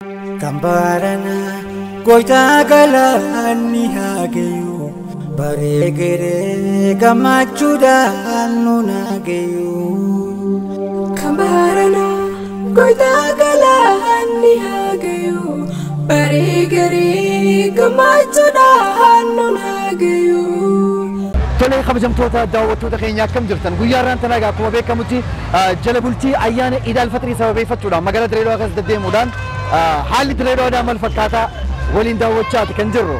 Kambarana goita galani hageyu baregere gamachuda nunageyu Kambarana goita galani hageyu baregere gamachuda nunageyu تولي خبزم توتا داو توتا خينيا كم جرتن غياران تناغا كوما بيكا متي جلا بولتي ايان عيد الفطر سبب فتودا مغلا دريدو غس ددي مودان حال دريدو دا مال فكاتا ولين داو تشات كنجرو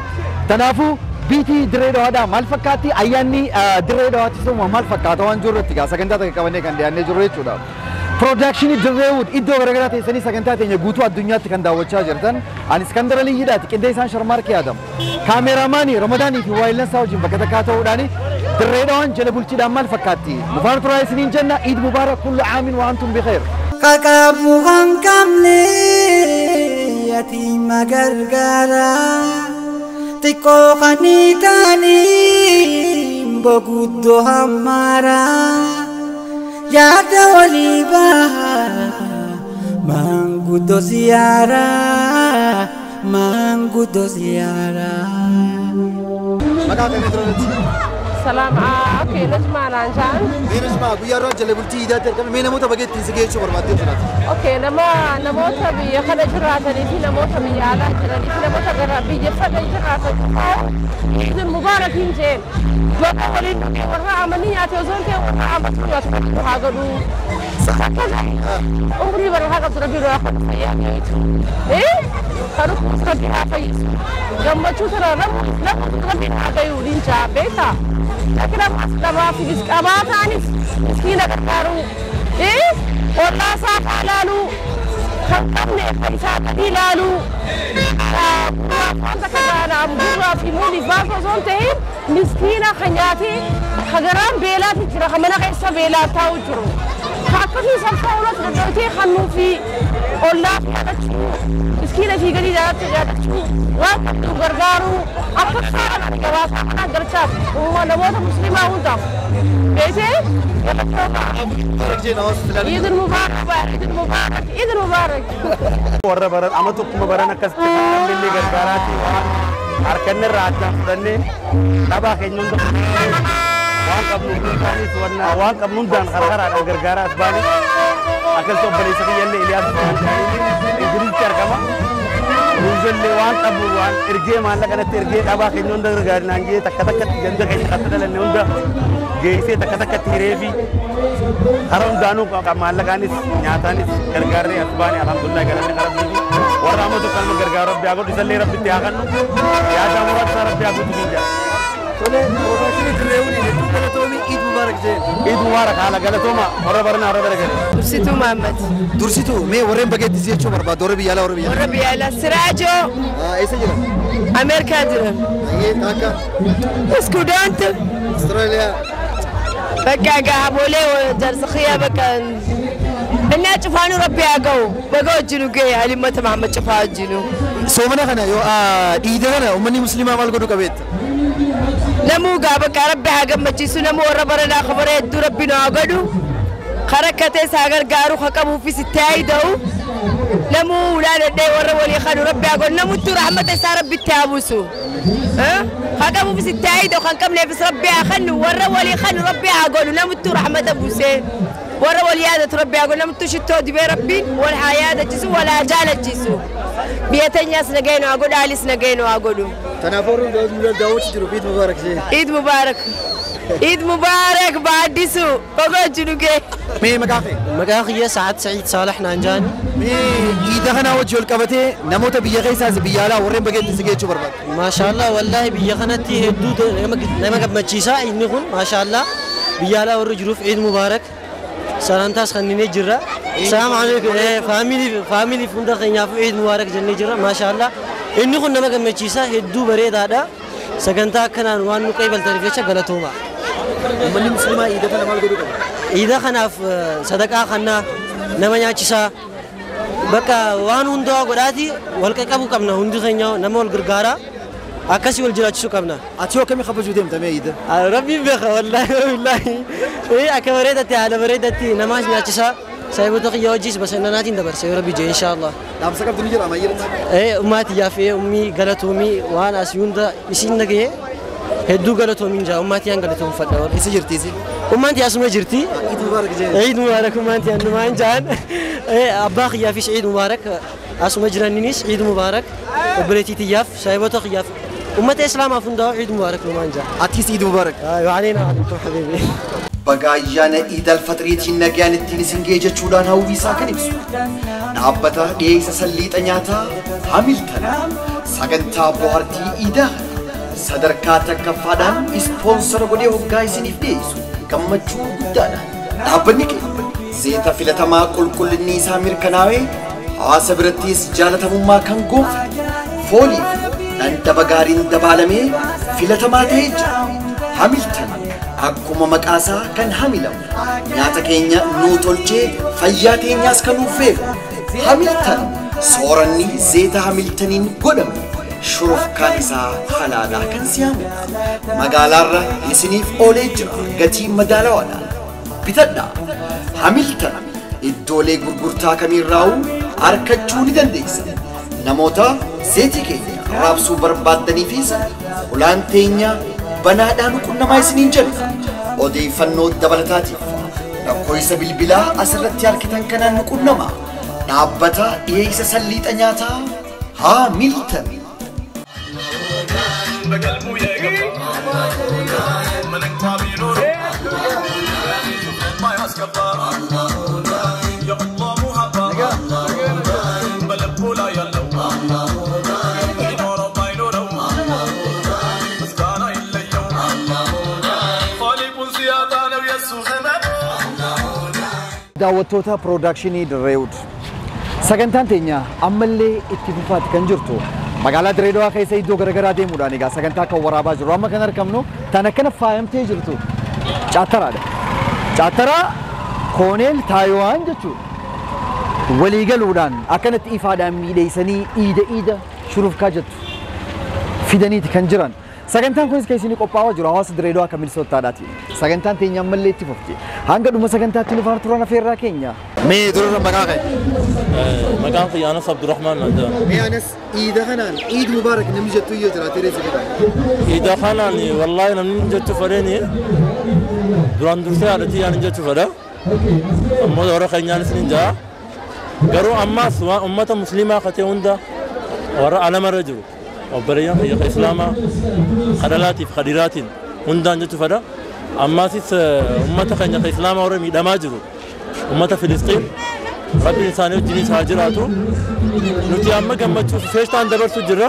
تنافو بيتي دريدو دا مال فكاتي اياني دريدو تسو مال فكاتا وان جورو تيغا سكندا تك كوني كان دي جورو تشودا production Direwood iddo garagara teessanii sagantaa teenya guutuu addunyaatti kan daawwachaa jirtan ani Iskandar Ali Yidaati qindeessaan Sharmaarkii Adam kaameraamaanii Ramadaanii fi Waayillansaa wajjin bakka takkaa ta'uudhaan Direedawaan jala bulchiidhaan maal fakkaatti mufaan turaa isiniin jenna Iid Mubaarak kullu aamin wa antum bikhair qaqabu hanqamne yatiima gargaara xiqqoo qaniitanii boguddoo hammaara Yadaa waliba mangudo ziara maqaa meetrooloti Salam okay nasma ranjan Birisma guyyaarraa Jala Bultii Eid Dire kan mee namoota bageetti sigeechuu barbaadee jiraatu okay namoota biyya kana jiraatanii fi namoota biyya alaa jiranii fi namoota gara biyya fadha jiraatan Eid Mubaarak hinjeen bakka waliin warra amanii nyaate osoo ta'e warra amanii nyaate haa godhu umrii bara haa qabdu rabbi irraa kan rabbi haa fayyisu gammachuu sana rabbi haa gayu dincha beeka لكن أما في الإسكابات عنيف مسكينة كتارو والله صاف علالو خمطمني فإساء قليلالو فانتا كتانا أمبورا في مولي فاسو زونتين مسكينة خنياتي خجران بيلاتي جرا خمنا غيسا بيلات تاو جرو خاكتي سبساولات ردوتي خنو في والله فاتشو مسكينة في قليلات تجاتشو واتو غرغارو أكثر جواز أنا قرشات ونموت مسلمة وندا بيتي عيد المبارك عيد المبارك عيد المبارك ورا برا أمتوك مبارنا كاستفاد من اللي غرغاراتي أركن الراتنا فلني تبا خينون ده وان قبل نودان سوالنا وان قبل نودان غرغارات غرغارات باني أكل تو بلي سكي يلي إلياس إنجليز كركما نزل وان قبل وان إرجع مالك أنا ترجع تبا خينون ده غرغارنا نجي تكتك جنده خين خطة للنون ده جيسي تكتك تيريفي هرم دانو كمالك أنيس نياتانيس غرغاري أسباني الحمد لله غرغاري غرغاري ورامو تو كلمة غرغار ربي أقول رسالة ربي تياغنو يا جامورات ربي أقول تبيجا tole production Direwood iddo galatoomi Iid Mubaarak jeen Iid Mubaarak haala galatooma warra barana warra daragare Dursitu Muhammad dursitu mee warreen bageetti sigeechuu barbaadu warra biyya alaa warra biyya alaa Siraajo eessa jira Ameerikaa jiran akka Iskudant Australia bakka gaabolee jarsakhiya bakka inna cufaanu rabbi agaw baga wajjinu gee alimata Muhammad cufaa wajjinu soomana kana yoo dhiida kana ummanni muslimaa maal godhu qabeetta نمو قابك ربي حقم مجلسو نمو وربنا خبره دو ربنا عقدو خركته ساغر قارو خكمو في ستاي دو نمو ولاد الدي ورولي خانو ربي عقد نمو تو رحمة سا ربي تابوسو خكمو في ستاي دو خنكم نفس ربي خانو ورولي خانو ربي عقد نمو تو رحمة بوسين ورولي عادة ربي عقد نمو تو شتو دي ربي والحياة جسو ولا جالة جسو بيتين ياس نجينو عقد آليس نجينو عقدو تنافورون داوود جرو Iid Mubaarak jeen عيد مبارك عيد مبارك بعديسو بقول جنوكي mee maqaa مقاخي سعد سعيد صالح نانجان mee iida kana wajjin wal qabatee namoota biyya keessaas biyya alaa warreen bageetti sigeechuu barbaadu ما شاء الله والله بيخنتي هدود لما قد مجيسا عيد نخون ما شاء الله بيالا ورجروف عيد مبارك سلامتاس خنيني جرا السلام عليكم فاميلي فندق ينافو عيد مبارك جني جرا ما شاء الله إني كنا ما قد مجيسا هدو بريد هذا سكنتا كنا نوانو قبل تريفيشة غلطوما ummanni muslimaa iida kana maal godhu qaba إذا خنا صدقة خنا نمانيا تشا بكا وان هندو أقولاتي والكابو كمنا هندو خنيا نمول غرغارا أكاسي والجلاتي شو كمنا ati yoo kamii kabajuu deemta mee iida ربي بخ والله والله إيه أكبريدتي على بريدتي نماش ناتشا saayibota kiyya wajjis basannanaatiin dabarse yoo rabbi jee inshallah. Dhaamsa qabdu ni jira mayyirta. Ummaati yaafee ummii galatoomii waan asii hunda isiin nagahee hedduu galatoomiin jaa ummaati yaan galatoomfadha. Isi jirtiisi. Ummaati asuma jirti. Eid Mubarak jee. Eid Mubarak ummaati annumaan jaan. Abbaa kiyyaafis Eid Mubarak asuma jiraniinis Eid Mubarak obboleettii tiyyaaf saayibota kiyyaaf ummata islaamaa hundaa Eid Mubarak numaan jaa. Atis Eid Mubarak. Waaleyna waaleykum habiibi. Baga ayyaana Eid al-Faxiriitiin nagaan ittiin isin ga'e jechuudhaan hawwiisaa kan ibsu. Dhaabbata dhiyeessa salliixa nyaataa Hamilton sagantaa bohaartii Iidaa sadarkaa takkaffaadhaan ispoonsara godhee hoggaa isiniif dhiyeessu gammachuu guddaadhaan. Dhaabbanni keenya zayita filatamaa qulqullinni isaa mirkanaa'ee hawaasa birattis jaalatamummaa kan gonfate foolii fi dhandhama gaariin dabaalamee filatamaa ta'ee jira. Hamilton akkuma maqaasaa kan hamilamu nyaata keenya nuu tolchee fayyaa keenyaas kan nuuf eegu. Hamilton sooranni zayita Hamiltoniin godhamu shurufkaan isaa halaalaa kan si'amudha. Magaalaarra isiniif oolee jira gatii madaalawaadhaan bitadhaa. Hamilton iddoolee gurgurtaa kamiirraa'u argachuu ni dandeessa. Namoota zayitii keenya raabsuu barbaaddaniifis ulaan teenya banaadhaan qunnamaa isiniin jenna. Odeeffannoo dabalataatiif lakkoofsa bilbilaa asirratti argitan kanaan nu qunnamaa. Dhaabbata dhiyeessa salliixa nyaataa Hamilton. daawwattoota piroodakshinii Direwood sagantaan teenya ammallee itti fufaatti kan jirtu magaalaa Direedowaa keessa iddoo garaagaraa deemuudhaan egaa sagantaa kan waraabaa jiru amma kan argamnu tan akkana faayamtee jirtu Caattaraadha. Caattaraa kooneel Taayiwaan jechuudha waliigaluudhaan akkanatti ifaadhaan miidheessanii iida shurufkaa jettu fidaniiti kan jiran. Sagantaan kunis keessatti qophaa'aa jiru hawaasa Direedowaa kan milisootaadhaati. Sagantaan teenya ammallee itti fufti. Hanga dhuma sagantaatti nu faana turan afeerraa keenya. Mee durarra maqaa kee? Maqaan kiyya Anas Abdurrahmaan Nadaan. Mee Anas Iida kanaan Iid Mubaarak namni jettu iyyoo jiraatee reessi fedha. Iida kanaan wallaahi namni jettu fedheeni duraan dursee haadhatii yaan jettu fedha. Ammoo warra keenyaanis ni jaa. Garuu ammaas ummata musliimaa katee hunda warra alamarra jiru. Obboleeyyan kiyya islaamaa kadhalaatiif kadhiraatiin hundaan jettu fedha. Ammaasis ummata keenya islaamaa warra miidhamaa jiru. Ummata Filistiin rabbiin isaanii wajjinis haa jiraatu. Nuti amma gammachuuf feestaan dabarsu jirra.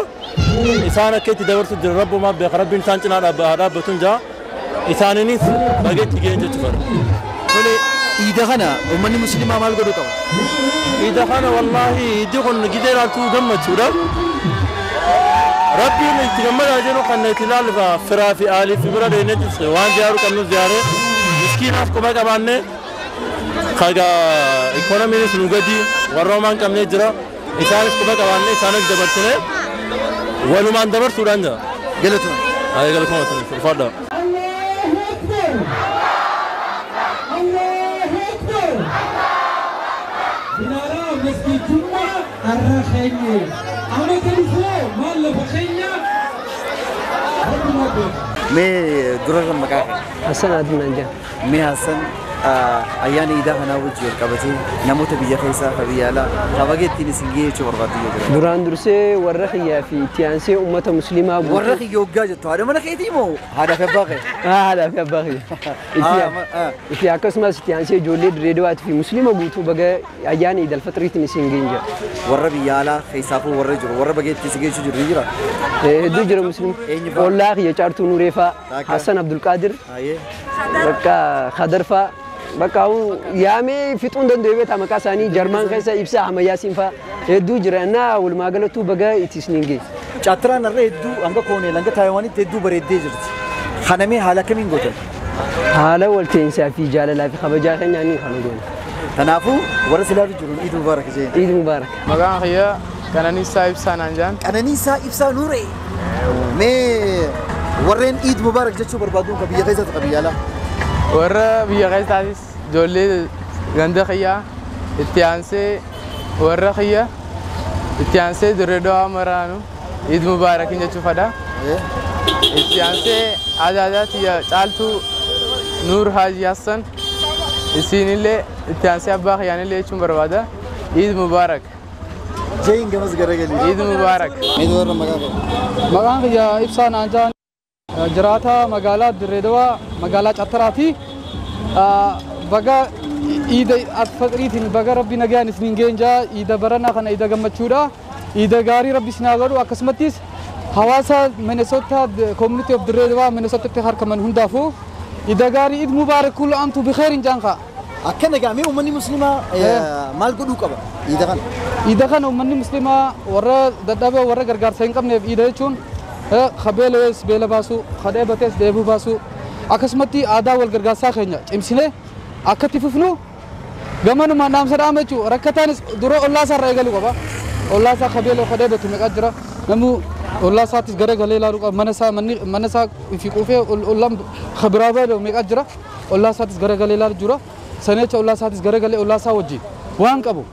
Isaan akka itti dabarsu jirra rabbumaa beeka rabbiin isaan cinaa dhaabbatuun jaa. Isaaniinis bageetti ga'een jechu fedha. Tole Iida kana uummanni musliimaa maal godhuu qaba? Iida kana wallaahi iddoo kun gidee ilaaltuu gammachuudha. Rabbiin itti gammadaa jiru kan itti ilaaluuf firaa fi aalii fi bira deemeetis waan ziyaaru qabnu ziyaaree miskiinaaf quba qabaanne kaga ikoonomiinis nu gadi warra homaan qabnee jira isaanis quba qabaanne isaanis dabarsine walumaan dabarsuudhaan jira. Galatuma. Haa galatuma ulfaadha. Mee durarra maqaa kee? Hassan Adnan jaa. Mee Hassan ayyaana Iidaa kanaa wajjin wal qabatee namoota biyya keessaa fi biyya alaa tabageettiin isin gahee jechuu barbaaddu jira. Duraan dursee warra kiyyaa fi itti aansee uummata musliimaa guutuu. Warra kiyya hoggaa jettu haadha mana keetii moo haadha fi abbaa kee? Haadha fi abbaa kiyya. Itti akkasumas itti aansee ijoollee Direedowaatii fi musliima guutuu baga ayyaana Iid al-Faxiriitiin isin gahee jira. Warra biyya alaa keessaafuu warra jiru warra bageetti isin geessu jiru jira. Hedduu jira musliima. Ollaa kiyya Caartuu Nuureefaa Hassan Abdulqaadir bakka Khadarfaa bakka yaamee fixuun danda'u beektaa maqaa isaanii Jarmaan keessa ibsaa Hamayaasiin fa'aa hedduu jira innaa walumaa galattuu baga itti isin gahee. Caattiraan irra hedduu hanga kooneel hanga Taayiwaanitti hedduu bareeddee jirti. Kanamee haala kamiin gootan? Haala walta'insaa fi jaalalaa fi kabajaa keenyaan kan goone. Kanaafuu warra silaafi jiru Iid Mubaarak jee. Iid Mubaarak. Maqaan kiyya Qananiisaa Ibsaa naan jaan. Qananiisaa Ibsaa Nuuree. Mee warreen Iid Mubaarak jechuu barbaadu kan biyya keessatti kan biyya alaa? Warra biyya keessaatis ijoollee ganda kiyyaa itti aansee warra kiyya itti aansee Direwood maraanu Eid Mubarak jechuu fada. Itti aansee ajaajati caaltuu Nur Haji Hassan Isiin illee itti aansee abbaa kiyyaan illee jechuun barbaada. Eid Mubarak. Jayin gamas garagali. Eid Mubarak. Eid warra magaalaa. Maqaan kiyya Ibsaan Anjaan jiraata magaalaa Direwood magaalaa Cattaraati. Baga Eid al-Fitriitiin baga Rabbi nagaan isiniin geenja Eid baranaa kana Eid gammachuudha. Eid gaarii Rabbi isin haa godhu akkasumattis hawaasa Minnesota community of Direwood Minnesotatti harkaman hundaafuu Eid gaarii Eid Mubarak kullu antu bikhairin jaanqa. Akkana gaamee uummanni musliimaa maal godhuu qaba Eid kana? Eid kana uummanni musliimaa warra dadhabee warra gargaarsa hin qabneef Eid jechuun qabeelees beela baasu qadheebatees deebuu baasu akkasumatti aadaa wal gargaarsaa keenya cimsinee akkatti fufnu gamanuma naamsa dhaama jechuun rakkataanis dura ollaasaa irraa eegaluu qaba. Ollaasaa qabeelee qadheebatu meeqaa jira namuu ollaasaattis garagalee ilaaluu qaba mana isaa fi quufee ollaan kabiraa baaduu meeqaa jira ollaasaattis garagalee ilaaluu jira saneecha ollaasaattis garagalee ollaasaa wajjin waan qabu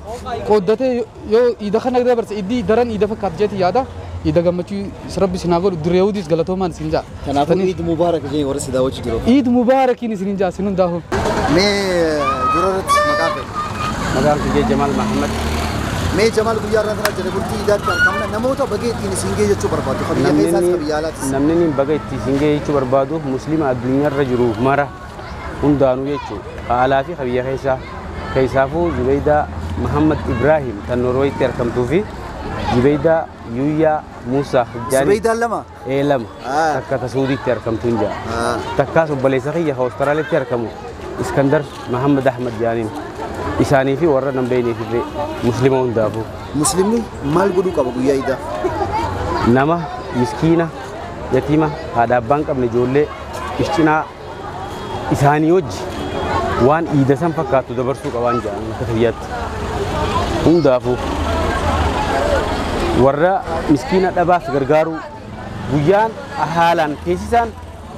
qooddatee yoo Eid kana dabarse Eid daran Eid fakkaatu jeeti yaada. Eid gammachuu Rabbi isin haa godhu Direwoodis galatoomaan isin jaa. Kanaafuu Eid Mubarak jee warra si daawwachuu jiru. Eid Mubarakiin isin jaa isin hundaa'u. Mee duratti maqaa kee? Maqaan kiyya Jamal Muhammad. Mee Jamal guyyaa irraa kana Jala Bultii Eidaatti argamna namoota baga ittiin isin gee jechuu barbaadu qabiyya keessaas qabiyya alaatis. Namni baga ittiin isin gee jechuu barbaadu musliima addunyaarra jiru mara hundaanuu jechuu haalaa fi qabiyya keessaafuu Zubaydaa Muhammad Ibrahim tan Norweetti argamtuu fi Zubaydaa Yuuyaa Muusaa Hijjaanii. Zubaydaa lama? Lama. Takka Tasuudiitti argamtuun jaa. Takkaas obboleessa kiyya Awustiraaliyaatti argamu Iskandar Muhammad Ahmad jaaniin. Isaanii fi warra nambeeyniif illee muslima hundaafuu. Muslimni maal godhuu qaba guyyaa Eidaa? Nama miskiina yatiima haadha abbaan qabne ijoollee ishcinaa isaanii wajji waan Eid san fakkaatu dabarsuu qabaan jedhan akka biyyaatti hundaafuu warra miskiina dhabaaf gargaaruu guyyaan haalaan teessisaan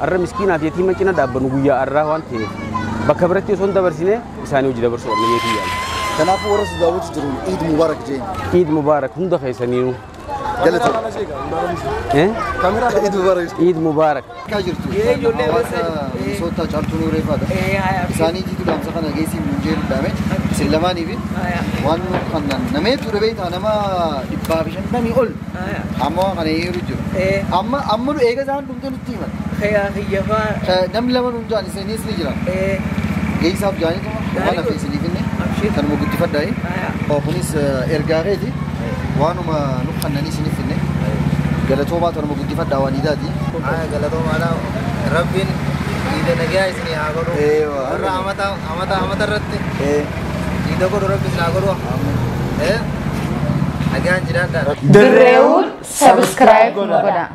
har'a miskiinaaf yatiima cina dhaabbanu guyyaa har'aa waan ta'eef bakka biratti osoo hin dabarsine isaanii hojii dabarsuu qabna jeetii yaala. Kanaafuu warra si daawwachuu jiru Eid Mubarak jeen. Eid Mubarak hunda keessaniinuu. Galata. Eid Mubarak. Eid Mubarak. Kaa jirtu. Hawaasa Minnesota caaltuu nuuree faadha. Isaanii jitu dhaamsa kana geessii munjee dhaame isin lamaanii fi waan kannan nameetu dhabeetaa nama 150 ol amma kana yeroo jiru. Amma eega isaan dhumte nutti himan. Namni lama nuun jaan isiniis ni jira. Geessaaf jaanituma waan hafe isiniif inni kanuma guddifadhaa. Kunis ergaa keeti waanuma nuuf kannanii isiniif inni galatoomaa kanuma guddifadhaa waan Eidaati. Galatoomaadha Rabbiin Eid nagaa isinii haa godhu. Warra amata irratti Eid godhu Rabbi isin haa godhu. Nagaan jiraadhaa. Direwood subscribe godhaa.